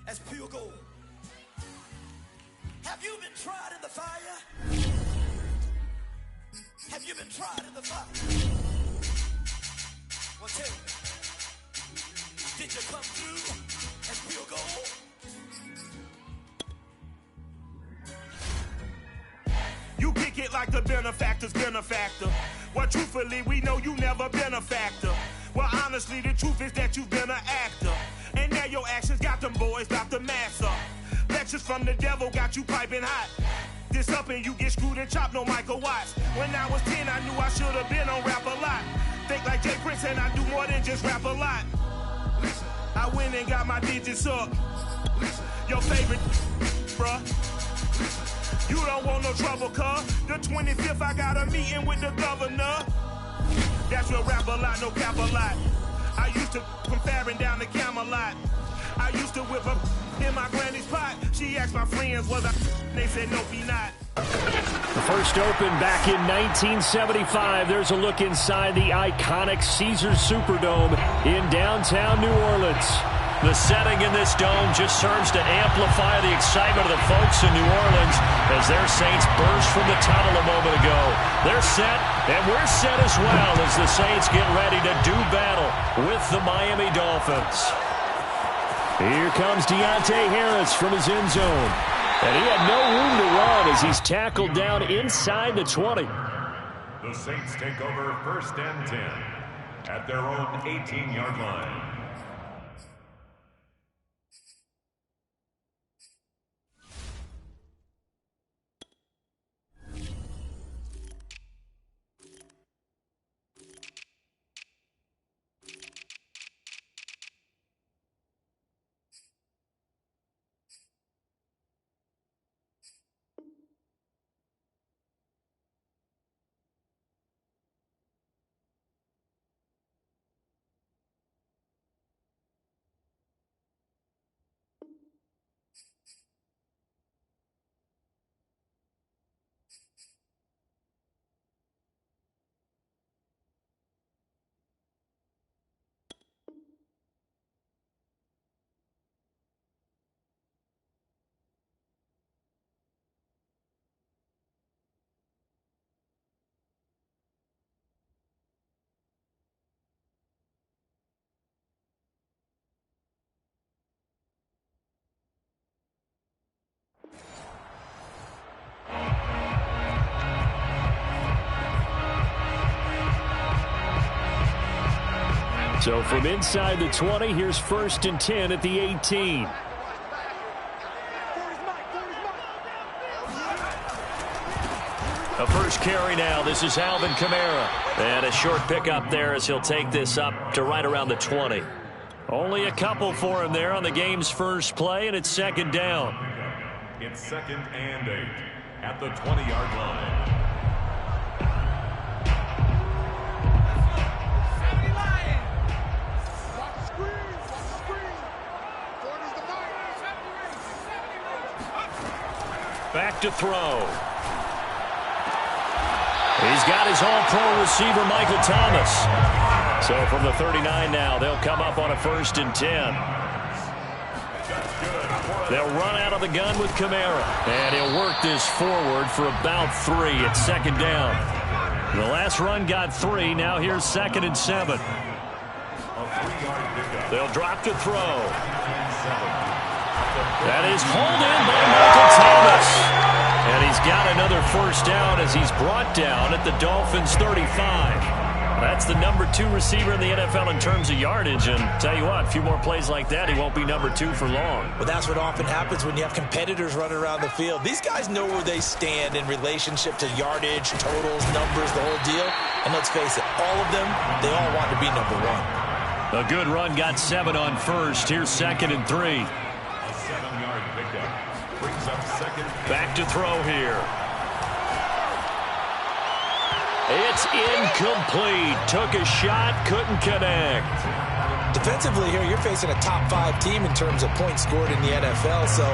as pure gold. Have you been tried in the fire? Have you been tried in the fire? Well, tell me, did you come through as pure gold? You kick it like the benefactor's benefactor. Well, truthfully, we know you never been a factor. Well, honestly, the truth is that you've been an actor. And now your actions got them boys about to mass up. Lectures from the devil got you piping hot. This up and you get screwed and chopped, no Michael Watts. When I was 10, I knew I should have been on rap a lot. Think like Jay Prince and I do more than just rap a lot. Listen, I went and got my digits up. Listen, your favorite, bruh. Listen, you don't want no trouble, cuz. The 25th, I got a meeting with the governor. That's real rap a lot, no cap a lot. I used to come faring down the Camelot. I used to whip up in my granny's pot. She asked my friends, was I? They said, no, be not. The first open back in 1975. There's a look inside the iconic Caesars Superdome in downtown New Orleans. The setting in this dome just serves to amplify the excitement of the folks in New Orleans as their Saints burst from the tunnel a moment ago. They're set, and we're set as well as the Saints get ready to do battle with the Miami Dolphins. Here comes Deontay Harris from his end zone. And he had no room to run as he's tackled down inside the 20. The Saints take over 1st and 10 at their own 18-yard line. So from inside the 20, here's 1st and 10 at the 18. A first carry now. This is Alvin Kamara. And a short pickup there as he'll take this up to right around the 20. Only a couple for him there on the game's first play, and it's 2nd down. It's 2nd and 8 at the 20-yard line. Back to throw. He's got his all-pro receiver, Michael Thomas. So from the 39 now, they'll come up on a 1st and 10. They'll run out of the gun with Kamara. And he'll work this forward for about 3 at 2nd down. The last run got 3. Now here's 2nd and 7. They'll drop to throw. That is hauled in by Michael Thomas. And he's got another 1st down as he's brought down at the Dolphins' 35. That's the number 2 receiver in the NFL in terms of yardage. And tell you what, a few more plays like that, he won't be number 2 for long. Well, that's what often happens when you have competitors running around the field. These guys know where they stand in relationship to yardage, totals, numbers, the whole deal. And let's face it, all of them, they all want to be number 1. A good run got 7 on 1st. Here's 2nd and 3. A 7-yard pickup brings up 2nd. Back to throw here. It's incomplete. Took a shot, couldn't connect. Defensively here, you're facing a top 5 team in terms of points scored in the NFL. So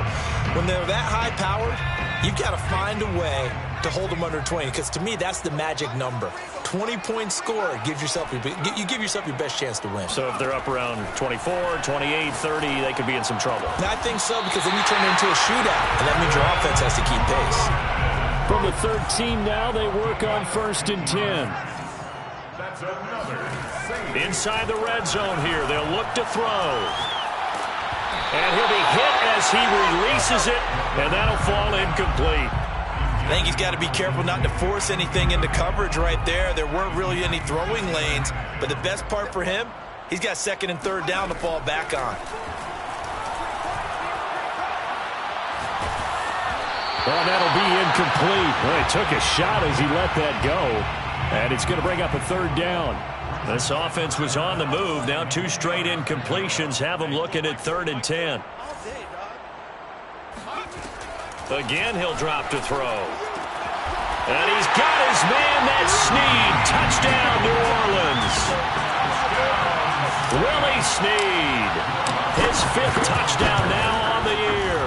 when they're that high-powered, you've got to find a way to hold them under 20, because to me, that's the magic number. 20-point score gives yourself you give yourself your best chance to win. So if they're up around 24, 28, 30, they could be in some trouble. And I think so, because then you turn it into a shootout, and that means your offense has to keep pace. From the 13 now, they work on 1st and 10. That's another save. Inside the red zone here, they'll look to throw. And he'll be hit as he releases it, and that'll fall incomplete. I think he's got to be careful not to force anything into coverage right there. There weren't really any throwing lanes, but the best part for him, he's got 2nd and 3rd down to fall back on. Well, that'll be incomplete. Well, he took a shot as he let that go, and it's going to bring up a 3rd down. This offense was on the move. Now 2 straight incompletions have them looking at 3rd and 10. Again, he'll drop to throw. And he's got his man, that's Snead. Touchdown, New Orleans. Willie Snead. His 5th touchdown now on the year.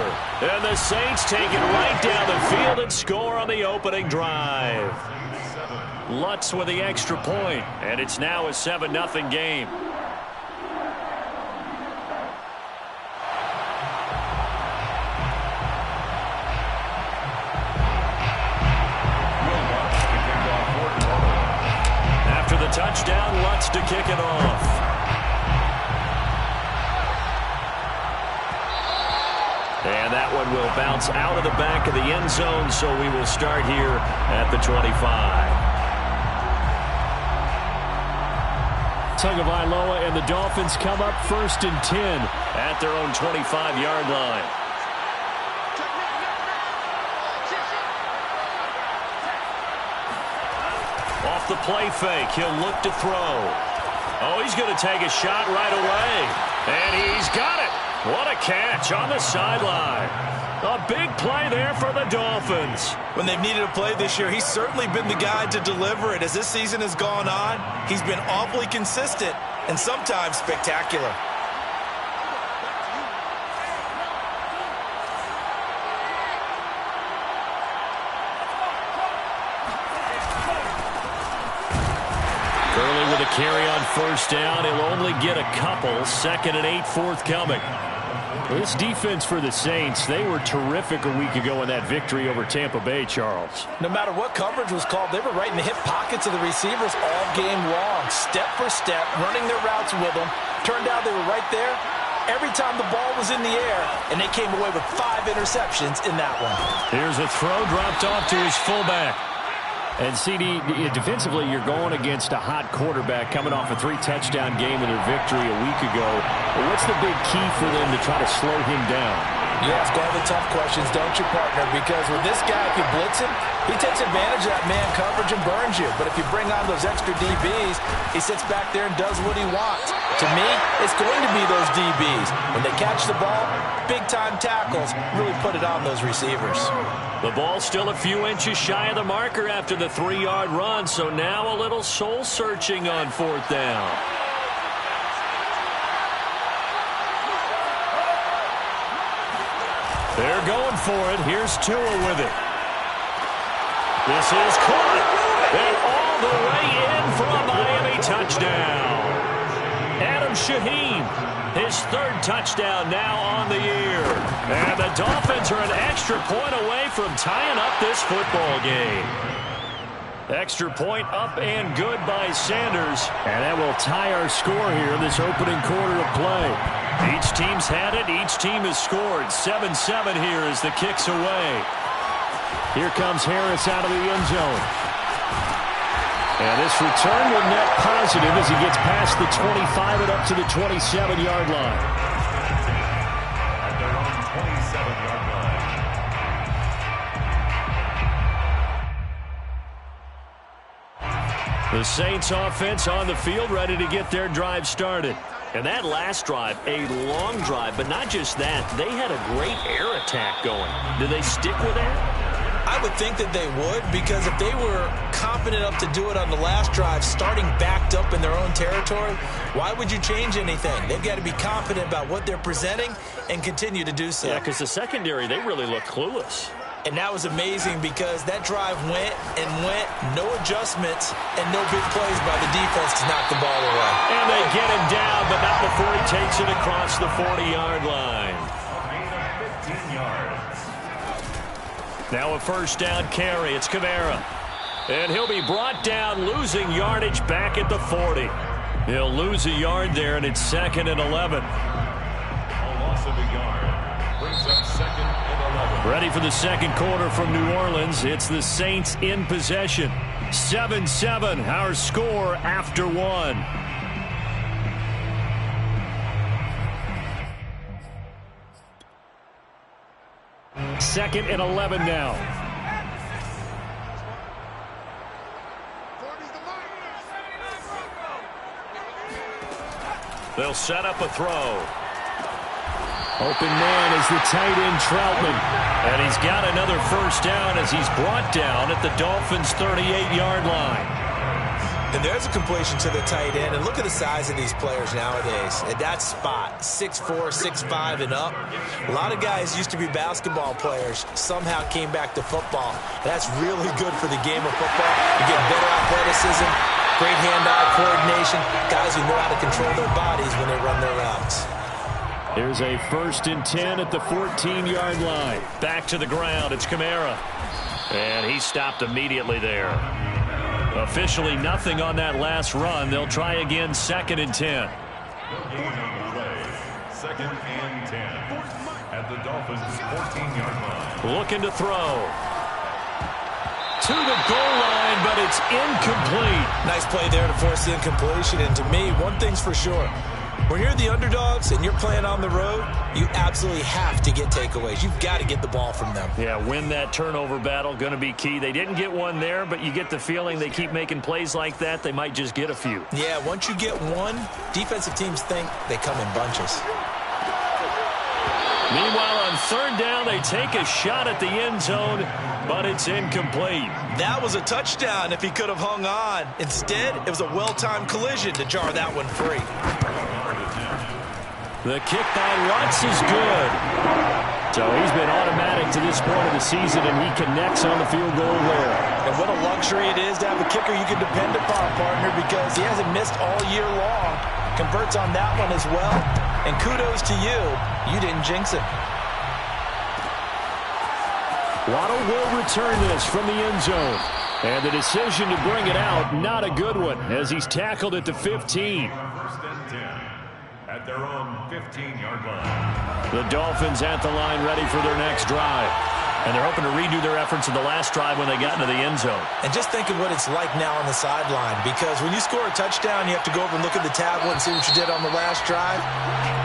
And the Saints take it right down the field and score on the opening drive. Lutz with the extra point, and it's now a 7-0 game. After the touchdown, Lutz to kick it off. And that one will bounce out of the back of the end zone, so we will start here at the 25. Tagovailoa and the Dolphins come up 1st and 10 at their own 25-yard line. Off the play fake, he'll look to throw. Oh, he's going to take a shot right away. And he's got it. What a catch on the sideline. A big play there for the Dolphins. When they've needed a play this year, he's certainly been the guy to deliver it. As this season has gone on, he's been awfully consistent and sometimes spectacular. Early with a carry on 1st down. He'll only get a couple. 2nd and 8 forthcoming. This defense for the Saints, they were terrific a week ago in that victory over Tampa Bay, Charles. No matter what coverage was called, they were right in the hip pockets of the receivers all game long. Step for step, running their routes with them. Turned out they were right there every time the ball was in the air, and they came away with 5 interceptions in that one. Here's a throw dropped off to his fullback. And, CD, defensively, you're going against a hot quarterback coming off a 3-touchdown game in their victory a week ago. What's the big key for them to try to slow him down? You ask all the tough questions, don't you, partner? Because with this guy, if you blitz him, he takes advantage of that man coverage and burns you. But if you bring on those extra DBs, he sits back there and does what he wants. To me, it's going to be those DBs. When they catch the ball, big-time tackles really put it on those receivers. The ball still a few inches shy of the marker after the 3-yard run, so now a little soul-searching on 4th down. They're going for it. Here's Tua with it. This is caught. And all the way in for a Miami touchdown. Adam Shaheen, his 3rd touchdown now on the year. And the Dolphins are an extra point away from tying up this football game. Extra point up and good by Sanders. And that will tie our score here in this opening quarter of play. Each team's had it. Each team has scored. 7-7 here as the kick's away. Here comes Harris out of the end zone. And this return will net positive as he gets past the 25 and up to the 27-yard line. At their own 27-yard line. The Saints offense on the field ready to get their drive started. And that last drive, a long drive, but not just that. They had a great air attack going. Do they stick with that? I would think that they would, because if they were confident enough to do it on the last drive, starting backed up in their own territory, why would you change anything? They've got to be confident about what they're presenting and continue to do so. Yeah, because the secondary, they really look clueless. And that was amazing because that drive went and went, no adjustments, and no big plays by the defense to knock the ball away. And they get him down, but not before he takes it across the 40-yard line. 15 yards. Now a first down carry. It's Kamara. And he'll be brought down, losing yardage back at the 40. He'll lose a yard there, and it's 2nd and 11. A loss of a yard. Brings up 2nd and 11. Ready for the second quarter from New Orleans. It's the Saints in possession. 7-7, our score after 1. Second and 11 now. They'll set up a throw. Open man is the tight end, Troutman. And he's got another first down as he's brought down at the Dolphins' 38-yard line. And there's a completion to the tight end. And look at the size of these players nowadays. At that spot, 6'4", 6'5", and up. A lot of guys used to be basketball players, somehow came back to football. That's really good for the game of football. You get better athleticism, great hand-eye coordination, guys who know how to control their bodies when they run their routes. There's a 1st and 10 at the 14-yard line. Back to the ground. It's Kamara. And he stopped immediately there. Officially nothing on that last run. They'll try again 2nd and 10. 2nd and 10 at the Dolphins' 14-yard line. Looking to throw. To the goal line, but it's incomplete. Nice play there to force the incompletion. And to me, one thing's for sure. When you're the underdogs and you're playing on the road, you absolutely have to get takeaways. You've got to get the ball from them. Yeah, win that turnover battle, going to be key. They didn't get one there, but you get the feeling they keep making plays like that, they might just get a few. Yeah, once you get one, defensive teams think they come in bunches. Meanwhile, on 3rd down, they take a shot at the end zone, but it's incomplete. That was a touchdown if he could have hung on. Instead, it was a well-timed collision to jar that one free. The kick by Lutz is good. So he's been automatic to this point of the season, and he connects on the field goal there. And what a luxury it is to have a kicker you can depend upon, partner, because he hasn't missed all year long. Converts on that one as well. And kudos to you. You didn't jinx it. Waddle will return this from the end zone. And the decision to bring it out, not a good one, as he's tackled at the 15. 1st and 10 at their own 15-yard line. The Dolphins at the line ready for their next drive. And they're hoping to redo their efforts in the last drive when they got into the end zone. And just think of what it's like now on the sideline, because when you score a touchdown, you have to go over and look at the tablet and see what you did on the last drive.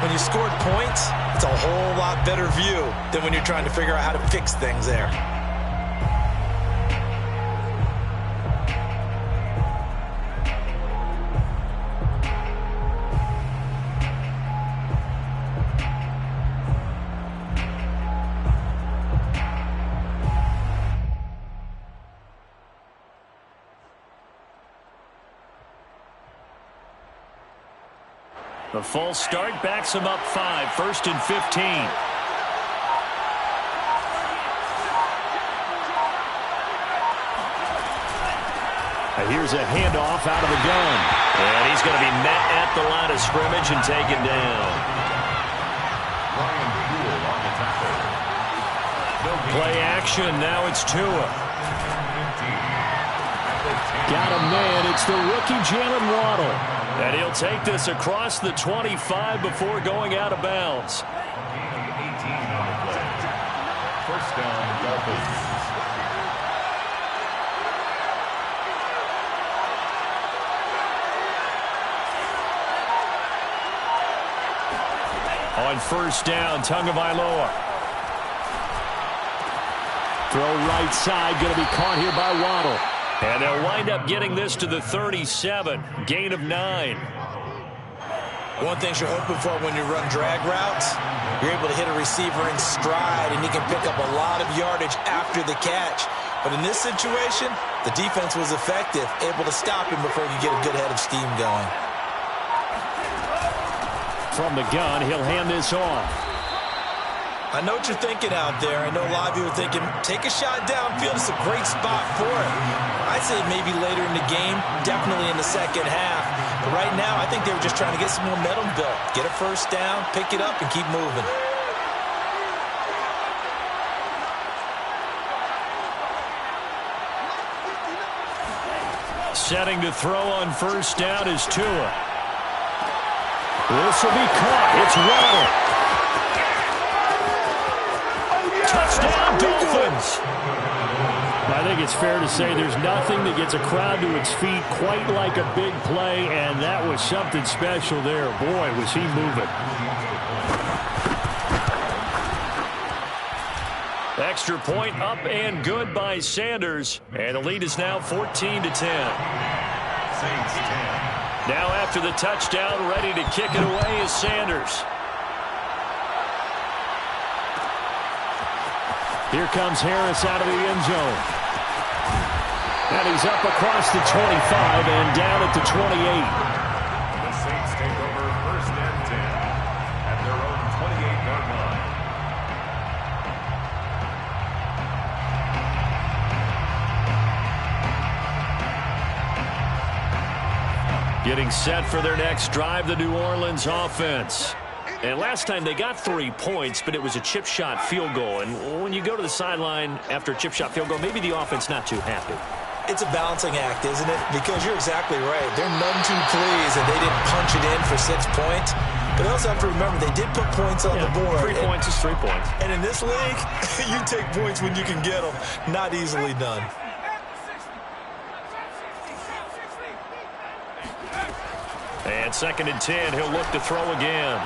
When you scored points, it's a whole lot better view than when you're trying to figure out how to fix things there. The false start backs him up 5, 1st and 15. And here's a handoff out of the gun. And he's going to be met at the line of scrimmage and taken down. Play action, now it's Tua. Got him, man. It's the rookie Jalen Waddle. And he'll take this across the 25 before going out of bounds. 18 on the play. First down, Dolphins. On first down, Tagovailoa. Throw right side, going to be caught here by Waddle. And they'll wind up getting this to the 37, gain of 9. One thing you're hoping for when you run drag routes, you're able to hit a receiver in stride, and he can pick up a lot of yardage after the catch. But in this situation, the defense was effective, able to stop him before you get a good head of steam going. From the gun, he'll hand this off. I know what you're thinking out there. I know a lot of you are thinking, take a shot downfield. It's a great spot for it. I'd say maybe later in the game, definitely in the second half. But right now, I think they were just trying to get some momentum built. Get a first down, pick it up, and keep moving. Setting to throw on first down is Tua. This will be caught. It's Waddle. Touchdown, Dolphins. I think it's fair to say there's nothing that gets a crowd to its feet quite like a big play, and that was something special there. Boy, was he moving. Extra point up and good by Sanders, and the lead is now 14-10. Saints 10. Now after the touchdown, ready to kick it away is Sanders. Here comes Harris out of the end zone. And he's up across the 25 and down at the 28. The Saints take over first and 10 at their own 28-yard line. Getting set for their next drive, the New Orleans offense. And last time they got 3 points, but it was a chip shot field goal. And when you go to the sideline after a chip shot field goal, maybe the offense not too happy. It's a balancing act, isn't it? Because you're exactly right. They're none too pleased that they didn't punch it in for 6 points. But they also have to remember they did put points on the board. 3 points is 3 points. And in this league, you take points when you can get them. Not easily done. And 2nd and 10, he'll look to throw again.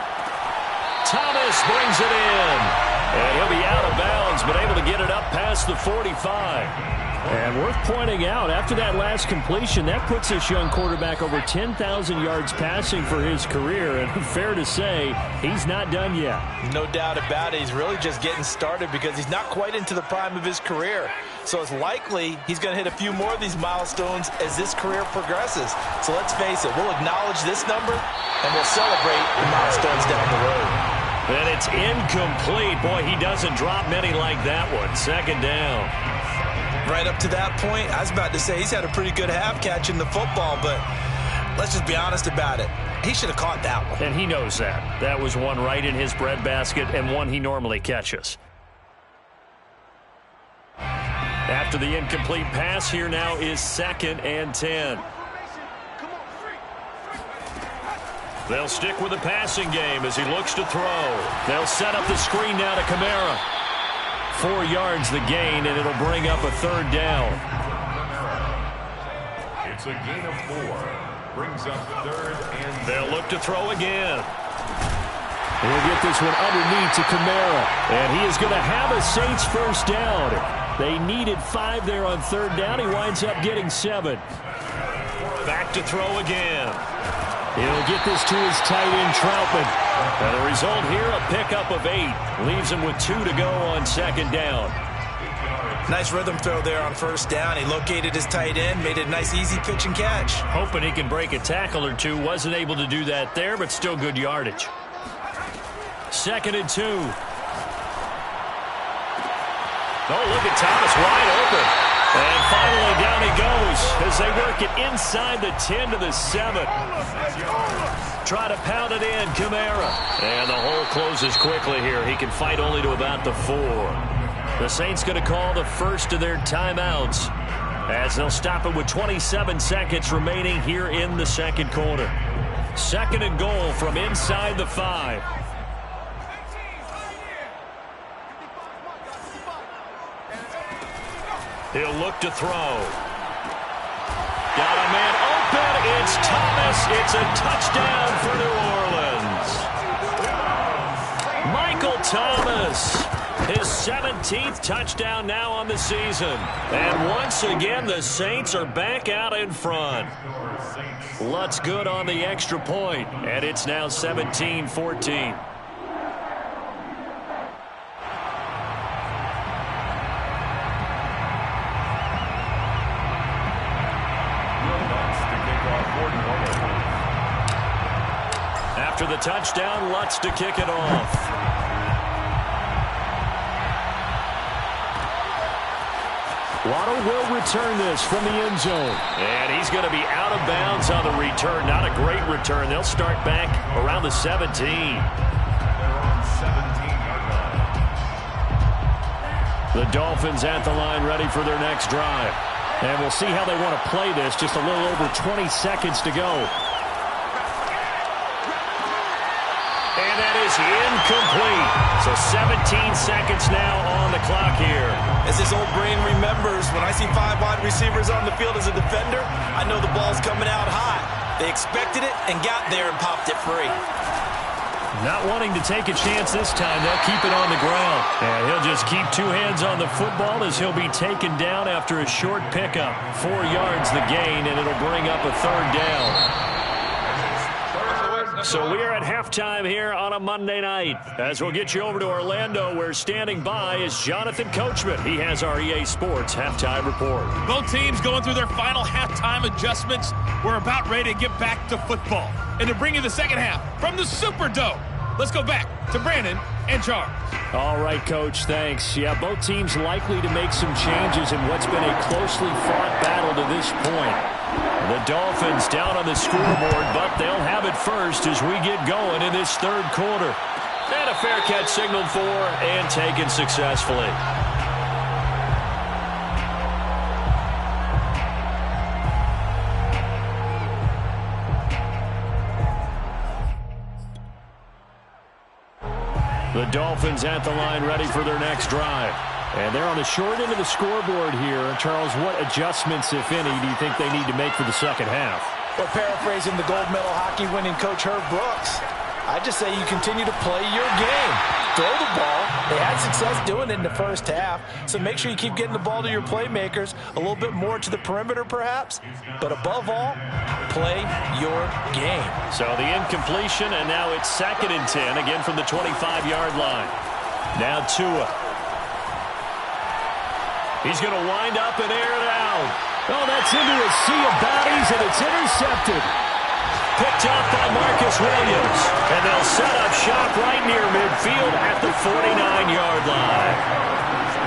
Thomas brings it in. And he'll be out of bounds, but able to get it up past the 45. And worth pointing out, after that last completion, that puts this young quarterback over 10,000 yards passing for his career. And fair to say, he's not done yet. No doubt about it. He's really just getting started because he's not quite into the prime of his career. So it's likely he's going to hit a few more of these milestones as this career progresses. So let's face it, we'll acknowledge this number and we'll celebrate the milestones down the road. And it's incomplete. Boy, he doesn't drop many like that one. 2nd down. Right up to that point, I was about to say he's had a pretty good half catching the football, but let's just be honest about it. He should have caught that one. And he knows that. That was one right in his breadbasket and one he normally catches. After the incomplete pass, here now is 2nd and 10. They'll stick with the passing game as he looks to throw. They'll set up the screen now to Kamara. 4 yards the gain, and it'll bring up a 3rd down. It's a gain of 4. Brings up 3rd and... They'll look to throw again. He'll get this one underneath to Kamara. And he is going to have a Saints first down. They needed 5 there on 3rd down. He winds up getting 7. Back to throw again. He'll get this to his tight end, Troutman. And the result here, a pickup of 8. Leaves him with 2 to go on 2nd down. Nice rhythm throw there on 1st down. He located his tight end, made it a nice easy pitch and catch. Hoping he can break a tackle or 2. Wasn't able to do that there, but still good yardage. 2nd and 2. Oh, look at Thomas wide open. And finally down he goes as they work it inside the 10 to the 7. Try to pound it in, Kamara. And the hole closes quickly here. He can fight only to about the 4. The Saints going to call the first of their timeouts as they'll stop it with 27 seconds remaining here in the 2nd quarter. 2nd and goal from inside the 5. He'll look to throw. Got a man open. It's Thomas. It's a touchdown for New Orleans. Michael Thomas. His 17th touchdown now on the season. And once again, the Saints are back out in front. Lutz good on the extra point. And it's now 17-14. After the touchdown, Lutz to kick it off. Waddle will return this from the end zone. And he's going to be out of bounds on the return. Not a great return. They'll start back around the 17. They're on 17-yard line. The Dolphins at the line ready for their next drive. And we'll see how they want to play this. Just a little over 20 seconds to go. And that is incomplete. So 17 seconds now on the clock here. As this old brain remembers, when I see 5 wide receivers on the field as a defender, I know the ball's coming out hot. They expected it and got there and popped it free. Not wanting to take a chance this time, they'll keep it on the ground. And he'll just keep 2 hands on the football as he'll be taken down after a short pickup. 4 yards the gain, and it'll bring up a 3rd down. So we are at halftime here on a Monday night. As we'll get you over to Orlando, where standing by is Jonathan Coachman. He has our EA Sports halftime report. Both teams going through their final halftime adjustments. We're about ready to get back to football. And to bring you the second half from the Superdome, let's go back to Brandon and Charles. All right, Coach, thanks. Yeah, both teams likely to make some changes in what's been a closely fought battle to this point. The Dolphins down on the scoreboard, but they'll have it first as we get going in this 3rd quarter. And a fair catch signaled for and taken successfully. The Dolphins at the line ready for their next drive. And they're on the short end of the scoreboard here. Charles, what adjustments, if any, do you think they need to make for the second half? Well, paraphrasing the gold medal hockey winning coach Herb Brooks, I just say you continue to play your game. Throw the ball. They had success doing it in the first half, so make sure you keep getting the ball to your playmakers, a little bit more to the perimeter perhaps, but above all, play your game. So the incompletion, and now it's 2nd and 10, again from the 25-yard line. Now Tua. He's going to wind up and air it out. Oh, that's into a sea of bodies, and it's intercepted. Picked up by Marcus Williams. And they'll set up shop right near midfield at the 49-yard line.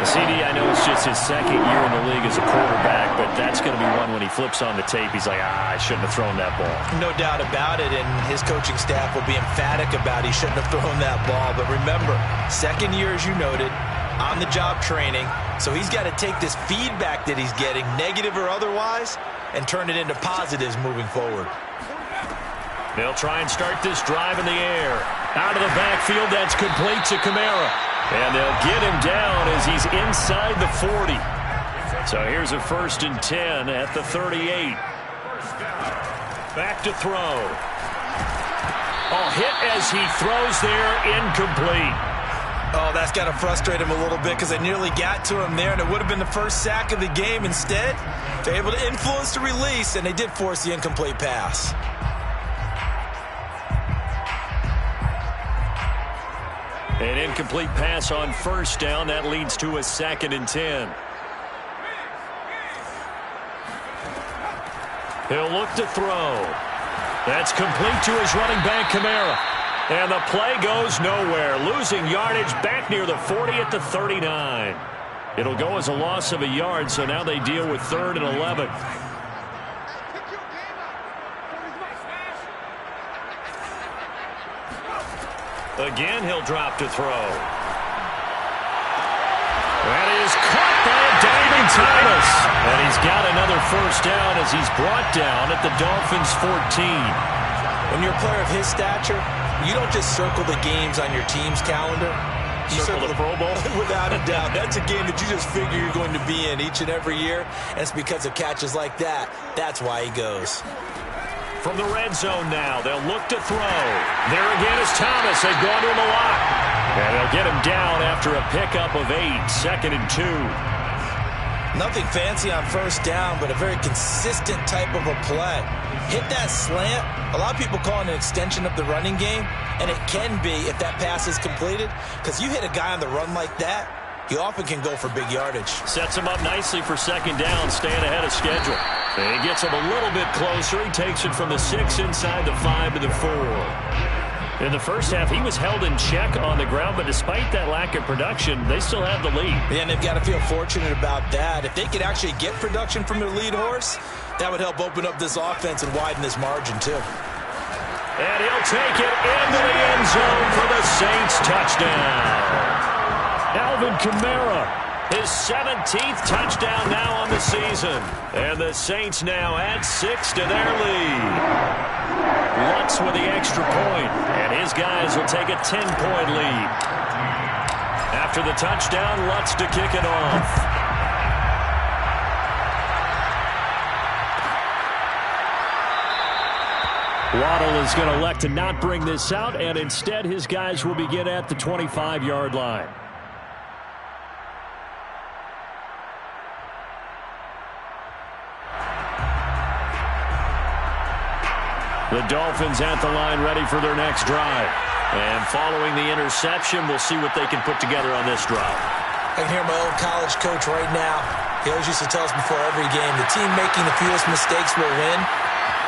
CD, I know it's just his 2nd year in the league as a quarterback, but that's going to be one when he flips on the tape. He's like, I shouldn't have thrown that ball. No doubt about it, and his coaching staff will be emphatic about he shouldn't have thrown that ball. But remember, 2nd year, as you noted, on-the-job training. So he's got to take this feedback that he's getting, negative or otherwise, and turn it into positives moving forward. They'll try and start this drive in the air. Out of the backfield, that's complete to Kamara. And they'll get him down as he's inside the 40. So here's a 1st and 10 at the 38. Back to throw. Oh, hit as he throws there, incomplete. Oh, that's got to frustrate him a little bit because they nearly got to him there, and it would have been the first sack of the game. Instead, they're able to influence the release, and they did force the incomplete pass. An incomplete pass on 1st down. That leads to a 2nd and 10. He'll look to throw. That's complete to his running back, Kamara. And the play goes nowhere. Losing yardage back near the 40 at the 39. It'll go as a loss of a yard, so now they deal with 3rd and 11. Again, he'll drop to throw. That is caught by Damon Thomas. And he's got another 1st down as he's brought down at the Dolphins' 14. When you're a player of his stature, you don't just circle the games on your team's calendar. You circle the Pro Bowl? Without a doubt. That's a game that you just figure you're going to be in each and every year, and it's because of catches like that. That's why he goes. From the red zone now, they'll look to throw. There again is Thomas. They've gone to him a lot. And they'll get him down after a pickup of 8, 2nd and 2. Nothing fancy on 1st down, but a very consistent type of a play. Hit that slant. A lot of people call it an extension of the running game, and it can be if that pass is completed, because you hit a guy on the run like that, you often can go for big yardage. Sets him up nicely for 2nd down, staying ahead of schedule. And he gets him a little bit closer. He takes it from the 6 inside the 5 to the 4. In the first half, he was held in check on the ground, but despite that lack of production, they still have the lead. Yeah, and they've got to feel fortunate about that. If they could actually get production from their lead horse, that would help open up this offense and widen this margin, too. And he'll take it into the end zone for the Saints touchdown. Alvin Kamara, his 17th touchdown now on the season. And the Saints now add 6 to their lead. Lutz with the extra point, and his guys will take a 10-point lead. After the touchdown, Lutz to kick it off. Waddle is going to elect to not bring this out, and instead his guys will begin at the 25-yard line. The Dolphins at the line ready for their next drive. And following the interception, we'll see what they can put together on this drive. I can hear my old college coach right now. He always used to tell us before every game, the team making the fewest mistakes will win.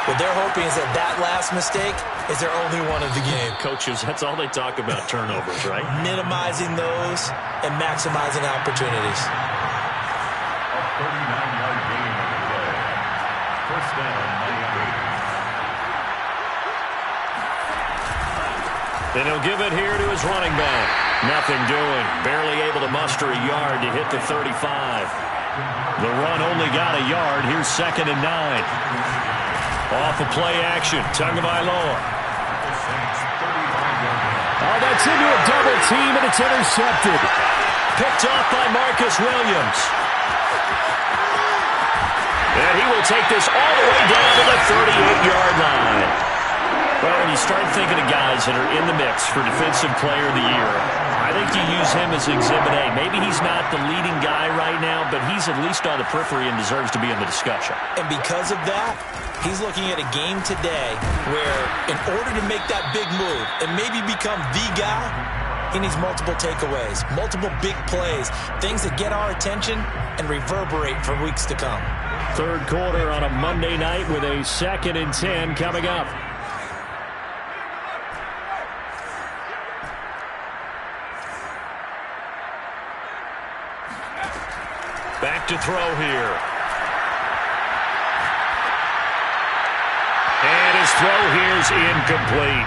What they're hoping is that that last mistake is their only one of the game. Coaches, that's all they talk about, turnovers, right? Minimizing those and maximizing opportunities. A 39-yard gain on the play. First down, Miami. And he'll give it here to his running back. Nothing doing. Barely able to muster a yard to hit the 35. The run only got a yard. Here's 2nd and 9. Off a play action. Tagovailoa. Oh, that's into a double team, and it's intercepted. Picked off by Marcus Williams. And he will take this all the way down to the 38-yard line. Well, when you start thinking of guys that are in the mix for Defensive Player of the Year, I think you use him as Exhibit A. Maybe he's not the leading guy right now, but he's at least on the periphery and deserves to be in the discussion. And because of that, he's looking at a game today where in order to make that big move and maybe become the guy, he needs multiple takeaways, multiple big plays, things that get our attention and reverberate for weeks to come. Third quarter on a Monday night with a 2nd and 10 coming up. Back to throw here. And his throw here is incomplete.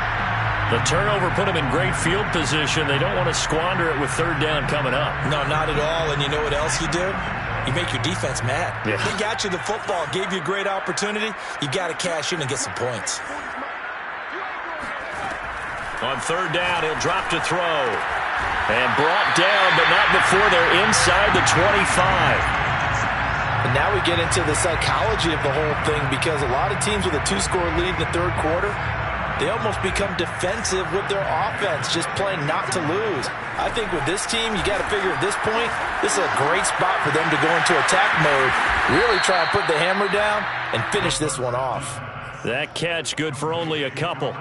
The turnover put him in great field position. They don't want to squander it with 3rd down coming up. No, not at all. And you know what else you do? You make your defense mad. Yeah. They got you the football, gave you a great opportunity. You got to cash in and get some points. On 3rd down, he'll drop to throw. And brought down, but not before they're inside the 25. And now we get into the psychology of the whole thing because a lot of teams with a 2-score lead in the 3rd quarter, they almost become defensive with their offense, just playing not to lose. I think with this team, you got to figure at this point, this is a great spot for them to go into attack mode, really try and put the hammer down and finish this one off. That catch good for only a couple.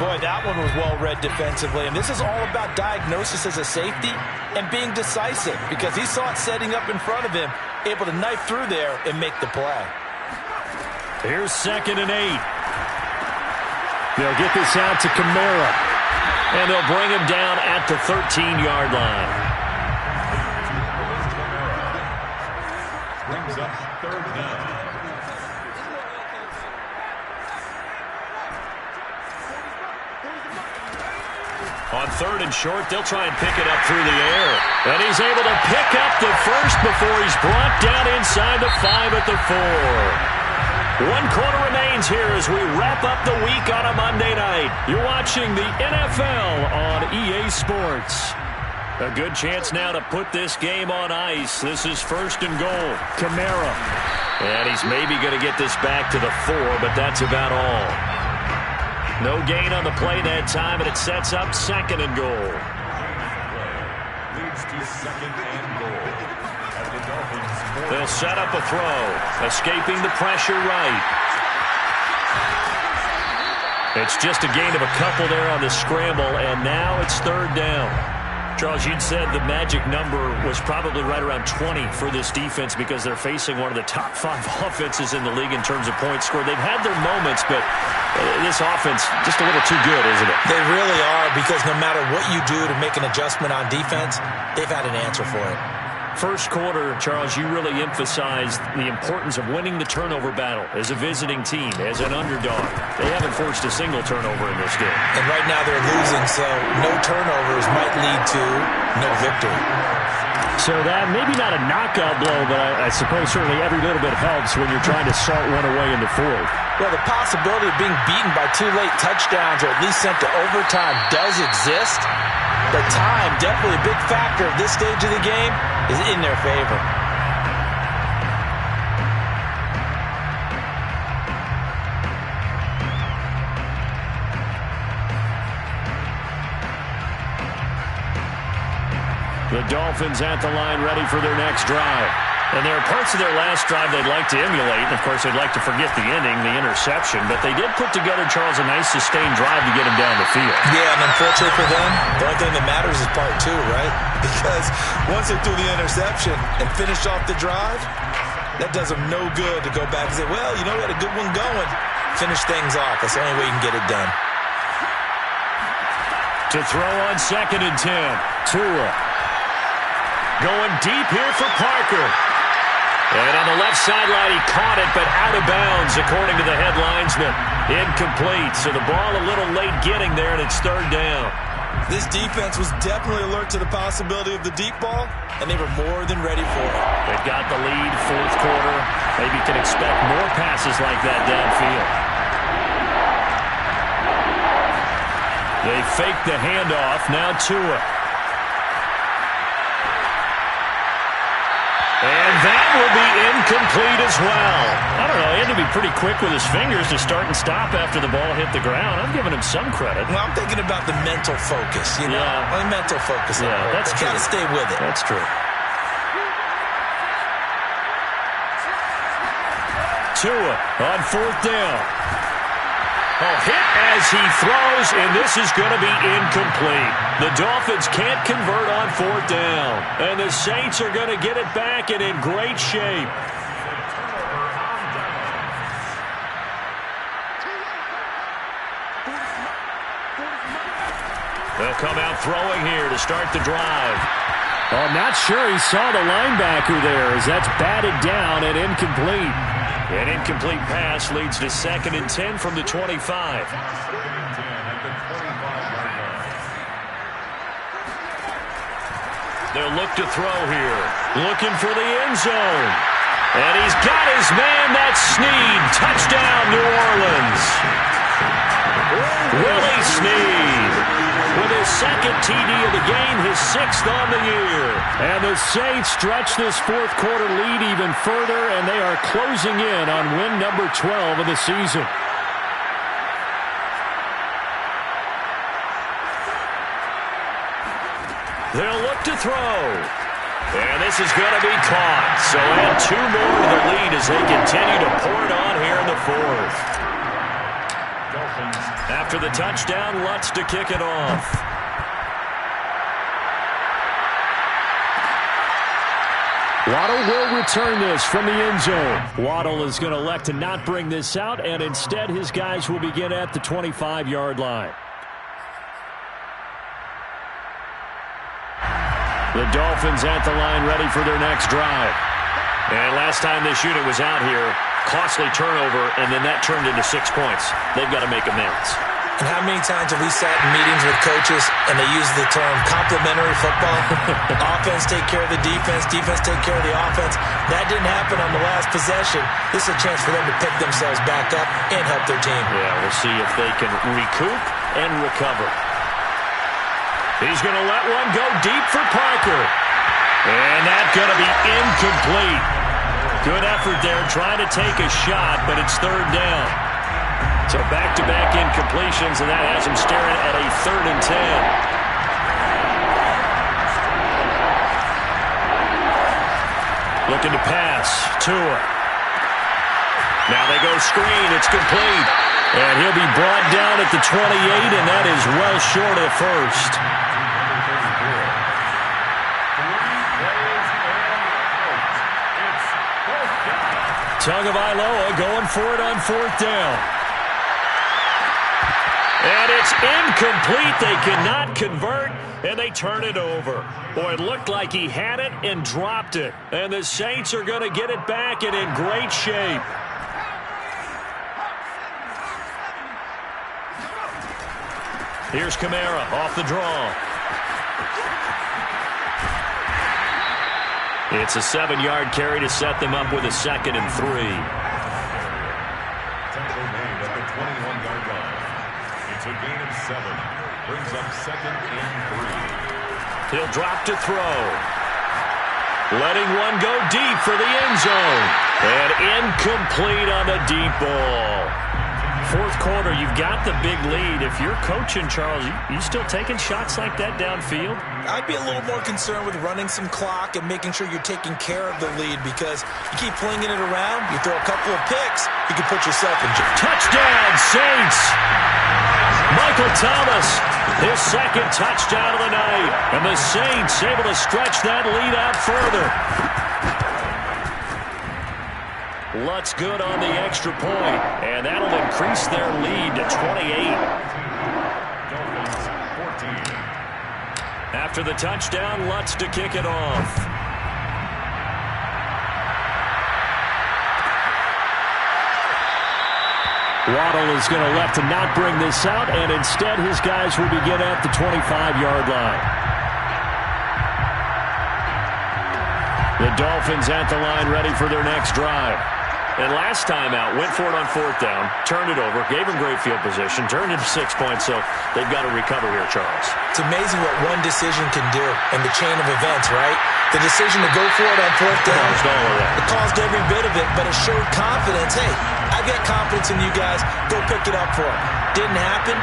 Boy, that one was well-read defensively, and this is all about diagnosis as a safety and being decisive because he saw it setting up in front of him, able to knife through there and make the play. Here's 2nd and 8. They'll get this out to Kamara. And they'll bring him down at the 13-yard line. Brings up 3rd down. On 3rd and short, they'll try and pick it up through the air. And he's able to pick up the first before he's brought down inside the 5 at the 4. 1 quarter remains here as we wrap up the week on a Monday night. You're watching the NFL on EA Sports. A good chance now to put this game on ice. This is 1st and goal. Kamara. And he's maybe going to get this back to the 4, but that's about all. No gain on the play that time, and it sets up 2nd and goal. Leads to 2nd and goal. As the Dolphins. They'll set up a throw, escaping the pressure right. It's just a gain of a couple there on the scramble, and now it's 3rd down. Charles, you'd said the magic number was probably right around 20 for this defense because they're facing one of the top 5 offenses in the league in terms of points scored. They've had their moments, but this offense just a little too good, isn't it? They really are, because no matter what you do to make an adjustment on defense, they've had an answer for it. First quarter, Charles, you really emphasized the importance of winning the turnover battle as a visiting team, as an underdog. They haven't forced a single turnover in this game. And right now they're losing, so no turnovers might lead to no victory. So that, maybe not a knockout blow, but I suppose certainly every little bit helps when you're trying to salt one away in the fourth. Well, the possibility of being beaten by 2 late touchdowns or at least sent to overtime does exist. But time, definitely a big factor at this stage of the game, is in their favor. The Dolphins at the line, ready for their next drive. And there are parts of their last drive they'd like to emulate. And, of course, they'd like to forget the ending, the interception. But they did put together, Charles, a nice sustained drive to get him down the field. Yeah, and unfortunately for them, the only thing that matters is part 2, right? Because once they threw the interception and finished off the drive, that does them no good to go back and say, well, you know, we had a good one going. Finish things off. That's the only way you can get it done. To throw on 2nd and 10. Tua. Going deep here for Parker. And on the left sideline, he caught it, but out of bounds, according to the head linesman. Incomplete. So the ball a little late getting there, and it's 3rd down. This defense was definitely alert to the possibility of the deep ball, and they were more than ready for it. They've got the lead, 4th quarter. Maybe can expect more passes like that downfield. They fake the handoff. Now Tua. And that will be incomplete as well. I don't know. He had to be pretty quick with his fingers to start and stop after the ball hit the ground. I'm giving him some credit. Well, I'm thinking about the mental focus, you know? Yeah. The mental focus. Yeah, that's true. Got to stay with it. That's true. Tua on 4th down. Hit as he throws, and this is going to be incomplete. The Dolphins can't convert on 4th down, and the Saints are going to get it back and in great shape. They'll come out throwing here to start the drive. I'm not sure he saw the linebacker there, as that's batted down and incomplete. An incomplete pass leads to 2nd and 10 from the 25. They'll look to throw here. Looking for the end zone. And he's got his man. That's Snead. Touchdown, New Orleans. Willie Snead with his 2nd TD of the game, his 6th on the year. And the Saints stretch this 4th quarter lead even further, and they are closing in on win number 12 of the season. They'll look to throw. And this is going to be caught. So add 2 more to the lead as they continue to pour it on here in the 4th. After the touchdown, Lutz to kick it off. Waddle will return this from the end zone. Waddle is going to elect to not bring this out, and instead his guys will begin at the 25-yard line. The Dolphins at the line, ready for their next drive. And last time this unit was out here, costly turnover, and then that turned into 6 points. They've got to make amends. And how many times have we sat in meetings with coaches and they use the term complementary football? Offense take care of the defense, defense take care of the offense. That didn't happen on the last possession. This is a chance for them to pick themselves back up and help their team. Yeah, we'll see if they can recoup and recover. He's going to let one go deep for Parker. And that's going to be incomplete. Good effort there trying to take a shot, but it's 3rd down. So back-to-back incompletions, and that has him staring at a 3rd and 10. Looking to pass. Tua. Now they go screen. It's complete. And he'll be brought down at the 28, and that is well short of the 1st. Tagovailoa going for it on 4th down. And it's incomplete. They cannot convert, and they turn it over. Boy, it looked like he had it and dropped it. And the Saints are going to get it back and in great shape. Here's Kamara off the draw. It's a 7-yard carry to set them up with a 2nd and 3. Tackle made at the 21-yard line. It's a gain of 7. Brings up 2nd and 3. He'll drop to throw. Letting one go deep for the end zone. And incomplete on the deep ball. 4th quarter, you've got the big lead. If you're coaching, Charles, you still taking shots like that downfield? I'd be a little more concerned with running some clock and making sure you're taking care of the lead, because you keep flinging it around, you throw a couple of picks, you can put yourself in jeopardy. Touchdown, Saints! Michael Thomas, his 2nd touchdown of the night. And the Saints able to stretch that lead out further. Lutz good on the extra point, and that'll increase their lead to 28. After the touchdown, Lutz to kick it off. Waddle is going to elect to not bring this out, and instead his guys will begin at the 25-yard line. The Dolphins at the line ready for their next drive. And last time out, went for it on 4th down, turned it over, gave him great field position, turned it to 6 points, so they've got to recover here, Charles. It's amazing what one decision can do in the chain of events, right? The decision to go for it on 4th down, it caused every bit of it, but it showed confidence. Hey, I've got confidence in you guys. Go pick it up for it. Didn't happen.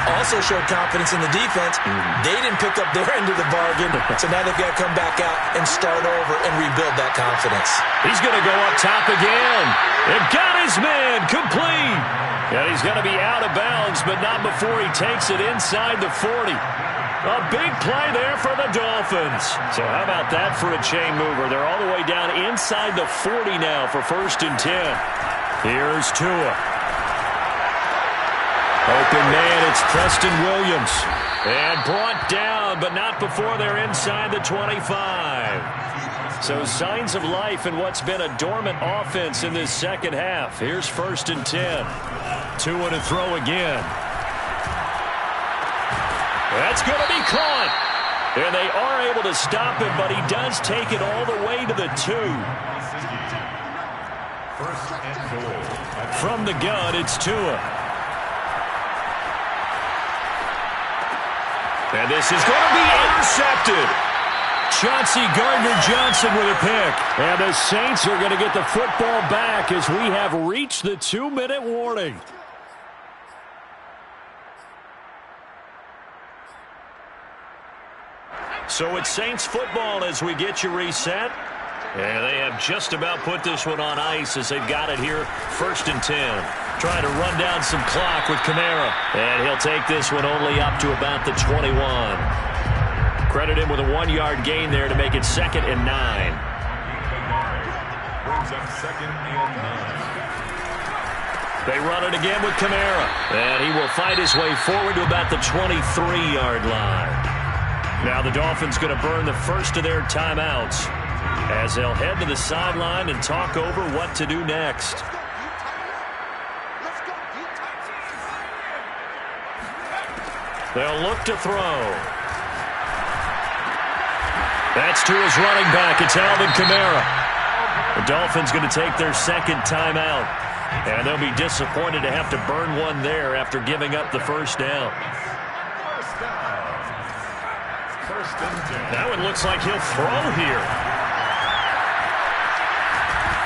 Also showed confidence in the defense. They didn't pick up their end of the bargain, so now they've got to come back out and start over and rebuild that confidence. He's going to go up top again. And got his man complete. And he's going to be out of bounds, but not before he takes it inside the 40. A big play there for the Dolphins. So how about that for a chain mover? They're all the way down inside the 40 now for 1st and 10. Here's Tua. Open man, it's Preston Williams. And brought down, but not before they're inside the 25. So signs of life in what's been a dormant offense in this 2nd half. Here's 1st and 10. Tua to throw again. That's going to be caught. And they are able to stop him, but he does take it all the way to the 2. From the gun, it's Tua. And this is going to be intercepted. Chauncey Gardner-Johnson with a pick. And the Saints are going to get the football back as we have reached the 2-minute warning. So it's Saints football as we get you reset. And they have just about put this one on ice as they've got it here, 1st and 10. Trying to run down some clock with Kamara. And he'll take this one only up to about the 21. Credit him with a 1-yard gain there to make it 2nd and 9. Brings up 2nd and 9. They run it again with Kamara. And he will fight his way forward to about the 23-yard line. Now the Dolphins going to burn the first of their timeouts as they'll head to the sideline and talk over what to do next. They'll look to throw. That's to his running back. It's Alvin Kamara. The Dolphins going to take their 2nd timeout. And they'll be disappointed to have to burn one there after giving up the 1st down. That one looks like he'll throw here.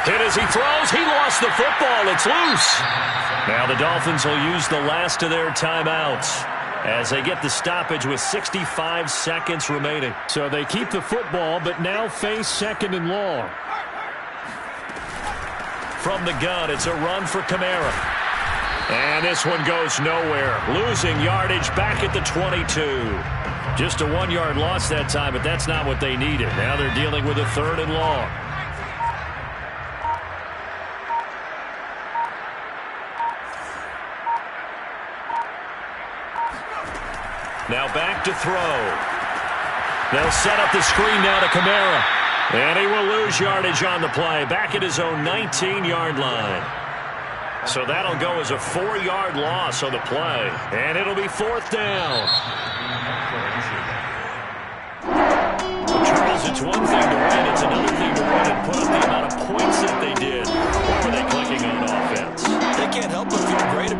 And as he throws, he lost the football. It's loose. Now the Dolphins will use the last of their timeouts as they get the stoppage with 65 seconds remaining. So they keep the football, but now face 2nd and long. From the gun, it's a run for Kamara. And this one goes nowhere. Losing yardage back at the 22. Just a 1-yard loss that time, but that's not what they needed. Now they're dealing with a 3rd and long. Now back to throw. They'll set up the screen now to Kamara. And he will lose yardage on the play. Back at his own 19-yard line. So that'll go as a 4-yard loss on the play. And it'll be 4th down. Charles, it's one thing to win. It's another thing to win and put up the amount of points that they did. What were they clicking on offense? They can't help but feel great